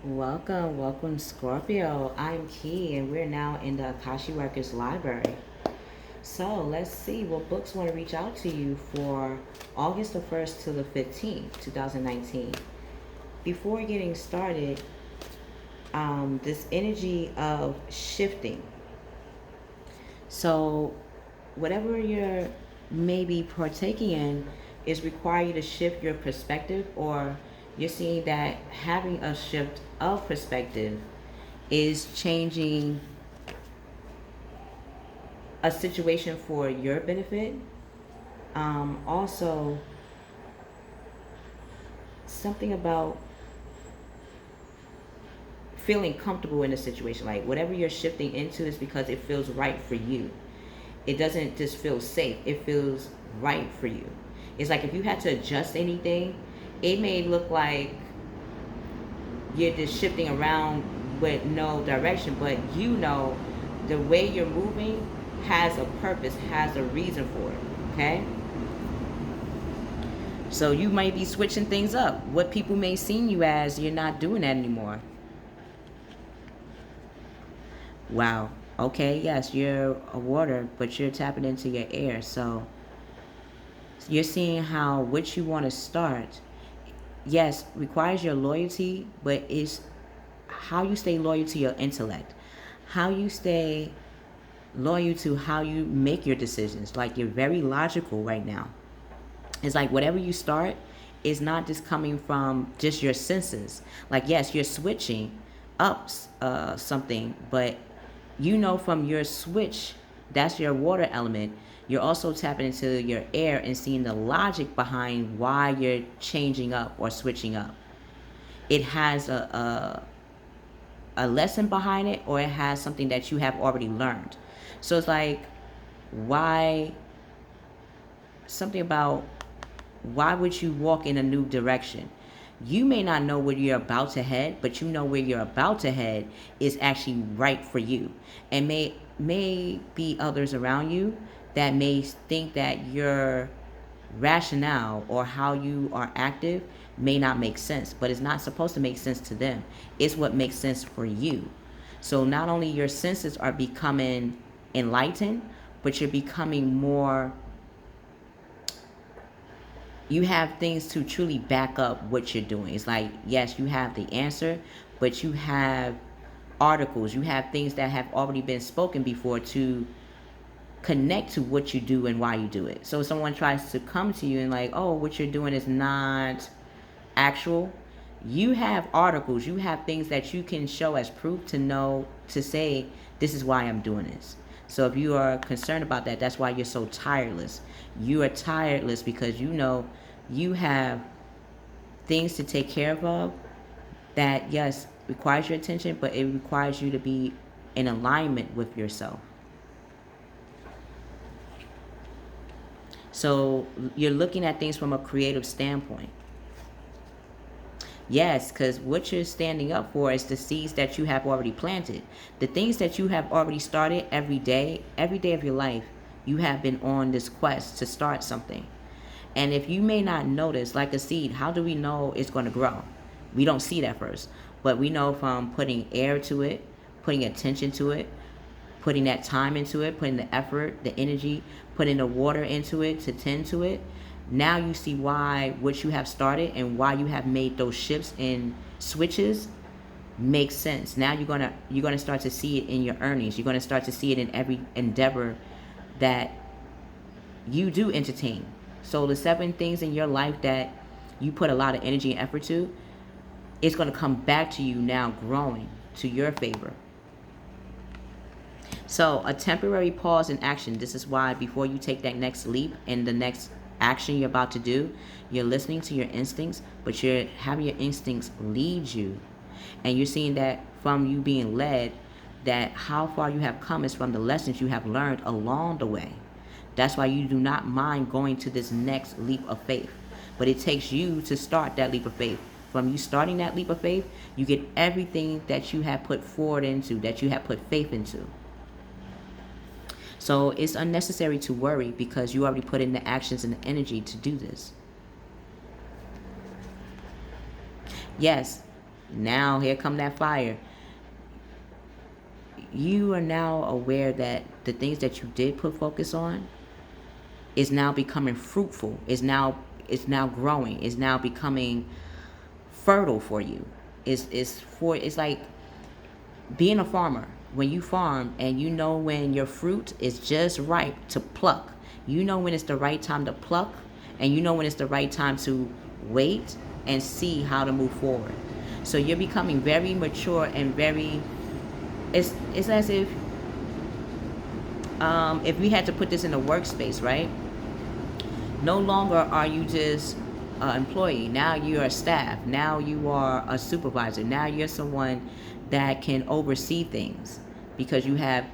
Welcome, Scorpio. I'm Key, and we're now in the Akashic Records library. So let's see what books want to reach out to you for August the 1st to the 15th, 2019. Before getting started, this energy of shifting. So, whatever you're maybe partaking in is require you to shift your perspective, or you're seeing that having a shift of perspective is changing a situation for your benefit. Also, something about feeling comfortable in a situation. Like whatever you're shifting into is because it feels right for you. It doesn't just feel safe, it feels right for you. It's like if you had to adjust anything, it may look like you're just shifting around with no direction, but you know the way you're moving has a purpose, has a reason for it. Okay? So you might be switching things up. What people may see you as, you're not doing that anymore. Wow. Okay, yes, you're a water, but you're tapping into your air. So you're seeing how what you want to start, yes, requires your loyalty, but it's how you stay loyal to your intellect, how you stay loyal to how you make your decisions. Like you're very logical right now. It's like whatever you start is not just coming from just your senses. Like yes, you're switching up something, but you know from your switch, that's your water element. You're also tapping into your air and seeing the logic behind why you're changing up or switching up. It has a lesson behind it, or it has something that you have already learned. So it's like, why, something about why would you walk in a new direction? You may not know where you're about to head, but you know where you're about to head is actually right for you. And may be others around you that may think that your rationale or how you are active may not make sense, but it's not supposed to make sense to them. It's what makes sense for you. So not only your senses are becoming enlightened, but you're becoming more, you have things to truly back up what you're doing. It's like, yes, you have the answer, but you have articles, you have things that have already been spoken before to connect to what you do and why you do it. So if someone tries to come to you and like, oh, what you're doing is not actual, you have articles, you have things that you can show as proof to know, to say, this is why I'm doing this. So if you are concerned about that, that's why you're so tireless. You are tireless because you know you have things to take care of that, yes, requires your attention, but it requires you to be in alignment with yourself. So you're looking at things from a creative standpoint. Yes, because what you're standing up for is the seeds that you have already planted. The things that you have already started every day of your life, you have been on this quest to start something. And if you may not notice, like a seed, how do we know it's going to grow? We don't see it at first, but we know from putting air to it, putting attention to it, putting that time into it, putting the effort, the energy, putting the water into it to tend to it. Now you see why what you have started and why you have made those shifts and switches makes sense. Now you're gonna start to see it in your earnings. You're gonna start to see it in every endeavor that you do entertain. So the 7 things in your life that you put a lot of energy and effort to, it's gonna come back to you now growing to your favor. So a temporary pause in action. This is why before you take that next leap and the next action you're about to do, you're listening to your instincts, but you're having your instincts lead you. And you're seeing that from you being led, that how far you have come is from the lessons you have learned along the way. That's why you do not mind going to this next leap of faith. But it takes you to start that leap of faith. From you starting that leap of faith, you get everything that you have put forward into, that you have put faith into. So it's unnecessary to worry because you already put in the actions and the energy to do this. Yes, Now here come that fire. You are now aware that the things that you did put focus on is now becoming fruitful. Is now growing. Is now becoming fertile for you. It's like being a farmer. When you farm and you know when your fruit is just ripe to pluck, you know when it's the right time to pluck, and you know when it's the right time to wait and see how to move forward. So you're becoming very mature and very. It's as if we had to put this in a workspace, right? No longer are you just an employee. Now you're a staff. Now you are a supervisor. Now you're someone that can oversee things, because you had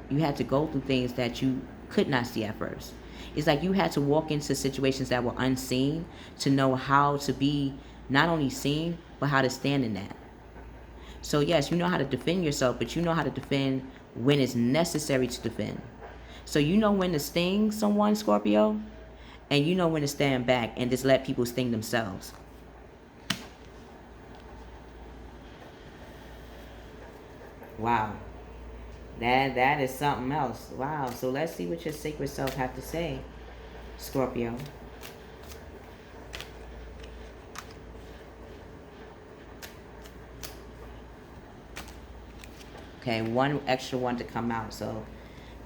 to go through things that you could not see at first. It's like you had to walk into situations that were unseen to know how to be not only seen, but how to stand in that. So yes, you know how to defend yourself, but you know how to defend when it's necessary to defend. So you know when to sting someone, Scorpio, and you know when to stand back and just let people sting themselves. Wow. That is something else. Wow. So let's see what your sacred self have to say, Scorpio. Okay, one extra one to come out. So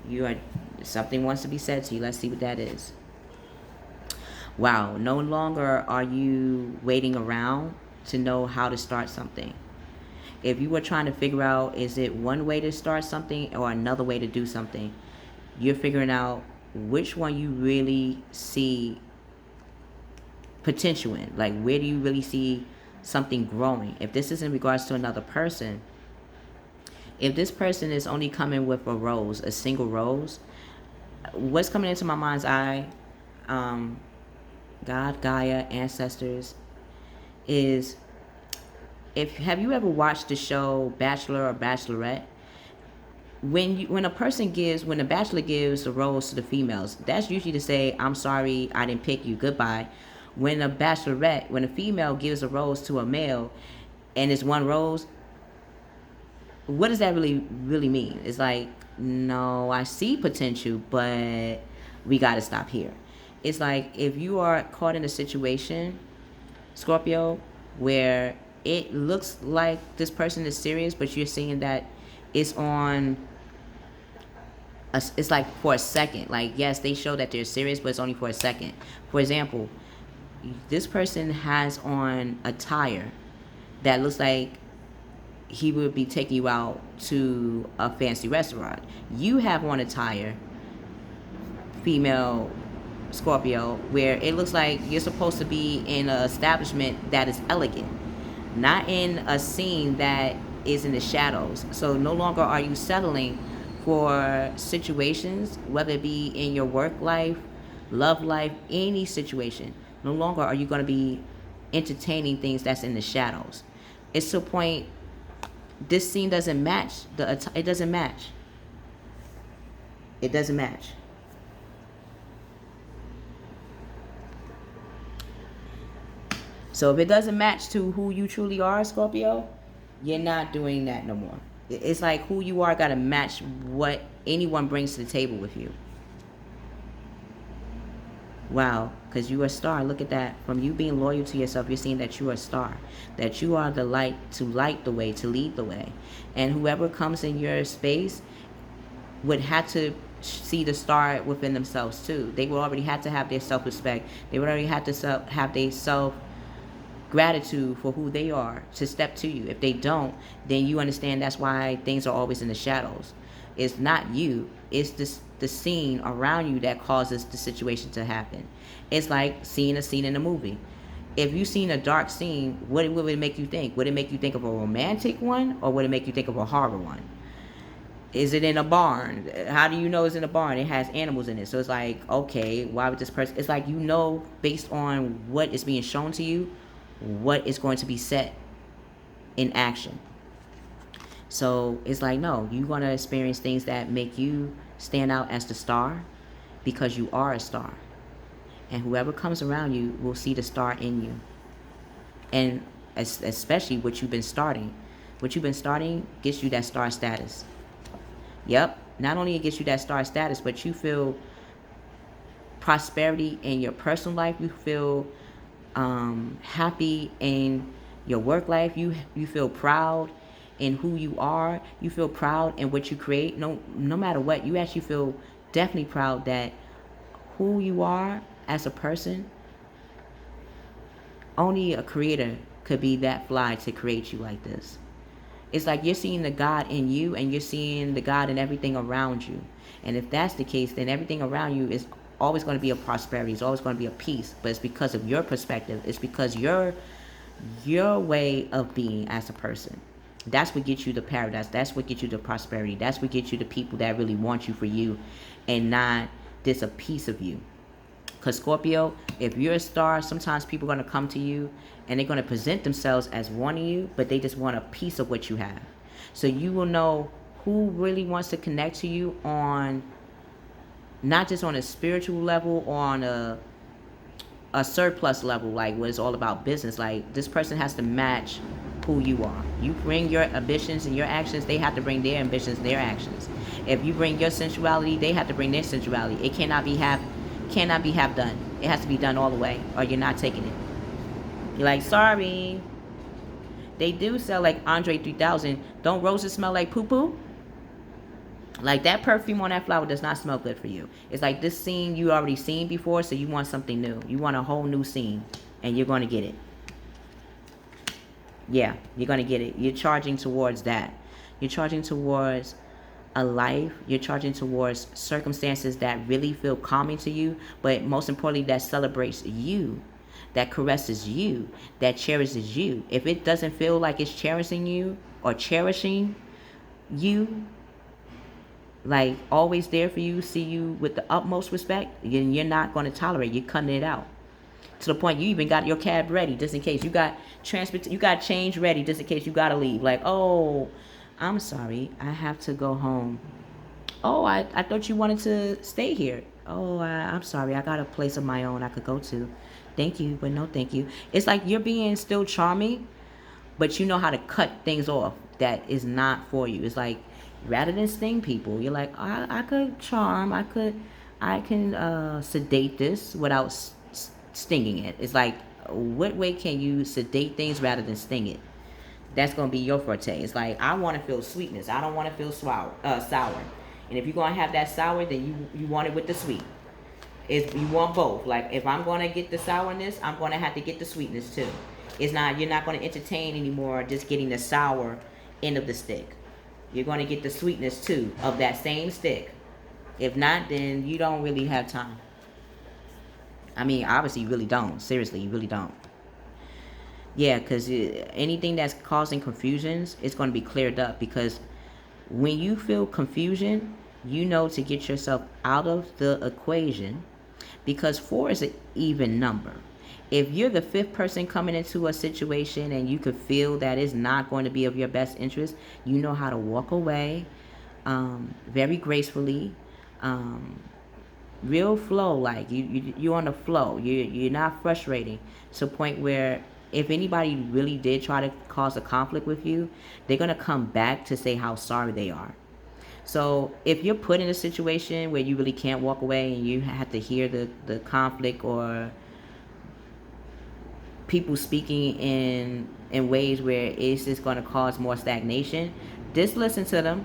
you are something wants to be said to you. Let's see what that is. Wow, no longer are you waiting around to know how to start something. If you were trying to figure out, is it one way to start something or another way to do something, you're figuring out which one you really see potential in. Like, where do you really see something growing? If this is in regards to another person, if this person is only coming with a rose, a single rose, what's coming into my mind's eye, God, Gaia, ancestors, is, if have you ever watched the show Bachelor or Bachelorette? When a bachelor gives a rose to the females, that's usually to say, I'm sorry, I didn't pick you, goodbye. When a female gives a rose to a male, and it's one rose, what does that really mean? It's like, no, I see potential, but we got to stop here. It's like, if you are caught in a situation, Scorpio, where it looks like this person is serious, but you're seeing that it's it's like for a second. Like, yes, they show that they're serious, but it's only for a second. For example, this person has on attire that looks like he would be taking you out to a fancy restaurant. You have on attire, female Scorpio, where it looks like you're supposed to be in an establishment that is elegant, not in a scene that is in the shadows. So no longer are you settling for situations, whether it be in your work life, love life, any situation. No longer are you going to be entertaining things that's in the shadows. It's to a point, this scene doesn't match. It doesn't match. It doesn't match. So if it doesn't match to who you truly are, Scorpio, you're not doing that no more. It's like who you are got to match what anyone brings to the table with you. Wow, because you are a star. Look at that. From you being loyal to yourself, you're seeing that you are a star. That you are the light to light the way, to lead the way. And whoever comes in your space would have to see the star within themselves too. They would already have to have their self-respect. They would already have to have their self-gratitude for who they are to step to you. If they don't, then you understand that's why things are always in the shadows. It's not you. It's the scene around you that causes the situation to happen. It's like seeing a scene in a movie. If you've seen a dark scene, what would it make you think? Would it make you think of a romantic one, or would it make you think of a horror one? Is it in a barn? How do you know it's in a barn? It has animals in it. So it's like, okay, why would this person... It's like, you know, based on what is being shown to you, what is going to be set in action. So it's like, no, you're going to experience things that make you stand out as the star, because you are a star. And whoever comes around you will see the star in you. And especially what you've been starting. What you've been starting gets you that star status. Yep. Not only it gets you that star status, but you feel prosperity in your personal life. You feel happy in your work life. You feel proud in who you are. You feel proud in what you create. No matter what, you actually feel definitely proud that who you are as a person, only a creator could be that fly to create you like this. It's like you're seeing the God in you and you're seeing the God in everything around you. And if that's the case, then everything around you is always going to be a prosperity. It's always going to be a peace. But it's because of your perspective. It's because your way of being as a person. That's what gets you the paradise. That's what gets you the prosperity. That's what gets you the people that really want you for you and not just a piece of you. Because Scorpio, if you're a star, sometimes people are going to come to you and they're going to present themselves as wanting you, but they just want a piece of what you have. So you will know who really wants to connect to you on, not just on a spiritual level or on a surplus level, like what it's all about business. Like this person has to match who you are. You bring your ambitions and your actions, they have to bring their ambitions and their actions. If you bring your sensuality, they have to bring their sensuality. It cannot be half done. It has to be done all the way, or you're not taking it. You're like, sorry. They do sell like Andre 3000. Don't roses smell like poo-poo? Like that perfume on that flower does not smell good for you. It's like this scene you already seen before, so you want something new. You want a whole new scene, and you're going to get it. Yeah, you're going to get it. You're charging towards that. You're charging towards a life. You're charging towards circumstances that really feel calming to you, but most importantly, that celebrates you, that caresses you, that cherishes you. If it doesn't feel like it's cherishing you or cherishing you, like always there for you, see you with the utmost respect, then you're not going to tolerate. You're cutting it out to the point you even got your cab ready just in case. You got you got change ready just in case you got to leave. Like, oh, I'm sorry, I have to go home. Oh, I thought you wanted to stay here. Oh, I'm sorry, I got a place of my own I could go to. Thank you, but no thank you. It's like you're being still charming, but you know how to cut things off that is not for you. It's like, rather than sting people, you're like, I could charm, I can sedate this without stinging it. It's like, what way can you sedate things rather than sting it? That's going to be your forte. It's like, I want to feel sweetness. I don't want to feel sour. And if you're going to have that sour, then you want it with the sweet. You want both. Like, if I'm going to get the sourness, I'm going to have to get the sweetness too. You're not going to entertain anymore just getting the sour end of the stick. You're going to get the sweetness too of that same stick. If not, then you don't really have time. I mean, obviously you really don't. Seriously, you really don't. Yeah, because anything that's causing confusions is going to be cleared up, because when you feel confusion, you know to get yourself out of the equation, because 4 is an even number. If you're the 5th person coming into a situation and you could feel that it's not going to be of your best interest, you know how to walk away very gracefully, real flow, like you're on the flow. You're not frustrating to a point where if anybody really did try to cause a conflict with you, they're going to come back to say how sorry they are. So if you're put in a situation where you really can't walk away and you have to hear the conflict or people speaking in ways where it's just going to cause more stagnation, just listen to them.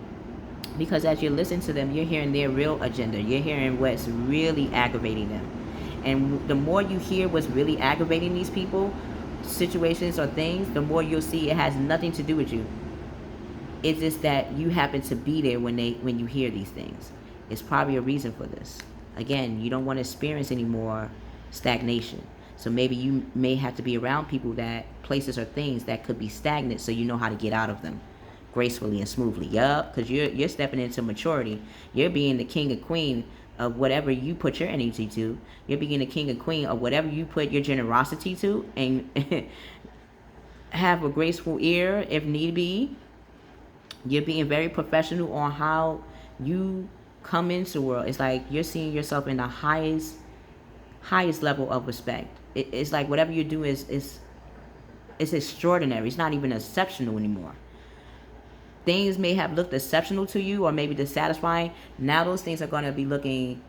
Because as you listen to them, you're hearing their real agenda. You're hearing what's really aggravating them. And the more you hear what's really aggravating these people, situations or things, the more you'll see it has nothing to do with you. It's just that you happen to be there when you hear these things. It's probably a reason for this. Again, you don't want to experience any more stagnation. So maybe you may have to be around people, places or things that could be stagnant, so you know how to get out of them gracefully and smoothly. Yup, because you're stepping into maturity. You're being the king and queen of whatever you put your energy to. You're being the king and queen of whatever you put your generosity to, and have a graceful ear if need be. You're being very professional on how you come into the world. It's like you're seeing yourself in the highest level of respect. It's like whatever you do is it's extraordinary. It's not even exceptional anymore. Things may have looked exceptional to you or maybe dissatisfying. Now those things are going to be looking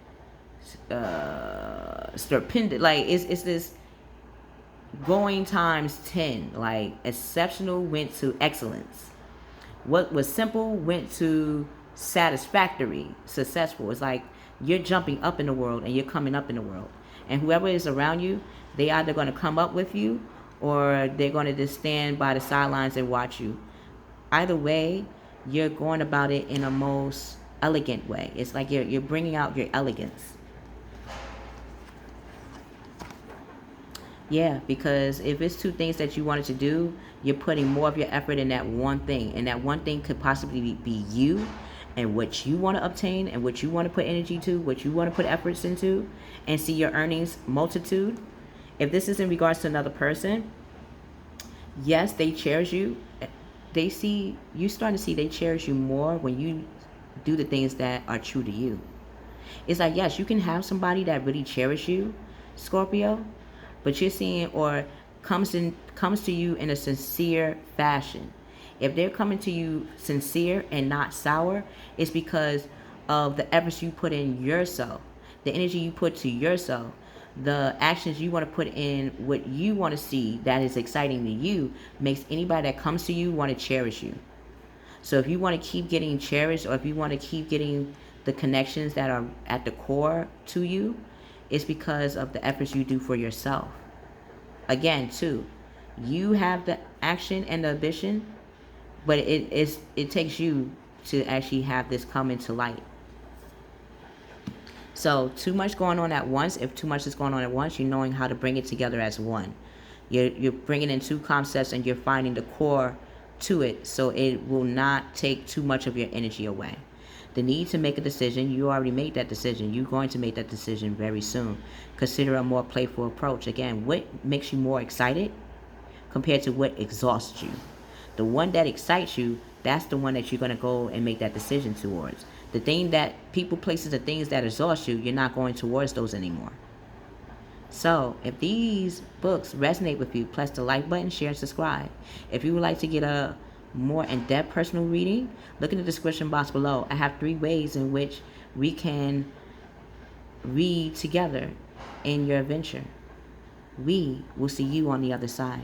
stupendous. Like it's this going times 10. Like exceptional went to excellence. What was simple went to satisfactory, successful. It's like you're jumping up in the world and you're coming up in the world. And whoever is around you, they either going to come up with you or they're going to just stand by the sidelines and watch you. Either way, you're going about it in a most elegant way. It's like you're bringing out your elegance. Yeah, because if it's two things that you wanted to do, you're putting more of your effort in that one thing. And that one thing could possibly be you and what you want to obtain and what you want to put energy to, what you want to put efforts into, and see your earnings multitude. If this is in regards to another person, yes, they cherish you. They see, you starting to see they cherish you more when you do the things that are true to you. It's like, yes, you can have somebody that really cherish you, Scorpio, but you're seeing, or comes to you in a sincere fashion. If they're coming to you sincere and not sour, it's because of the efforts you put in yourself, the energy you put to yourself, the actions you want to put in, what you want to see that is exciting to you, makes anybody that comes to you want to cherish you. So if you want to keep getting cherished, or if you want to keep getting the connections that are at the core to you, it's because of the efforts you do for yourself. Again, too, you have the action and the ambition, but it takes you to actually have this come into light. So too much going on at once. If too much is going on at once, you're knowing how to bring it together as one. You're bringing in two concepts and you're finding the core to it, so it will not take too much of your energy away. The need to make a decision, you already made that decision. You're going to make that decision very soon. Consider a more playful approach. Again, what makes you more excited compared to what exhausts you? The one that excites you, that's the one that you're going to go and make that decision towards. The thing that people, places, the things that exhaust you, you're not going towards those anymore. So, if these books resonate with you, press the like button, share, and subscribe. If you would like to get a more in-depth personal reading, look in the description box below. I have 3 ways in which we can read together in your adventure. We will see you on the other side.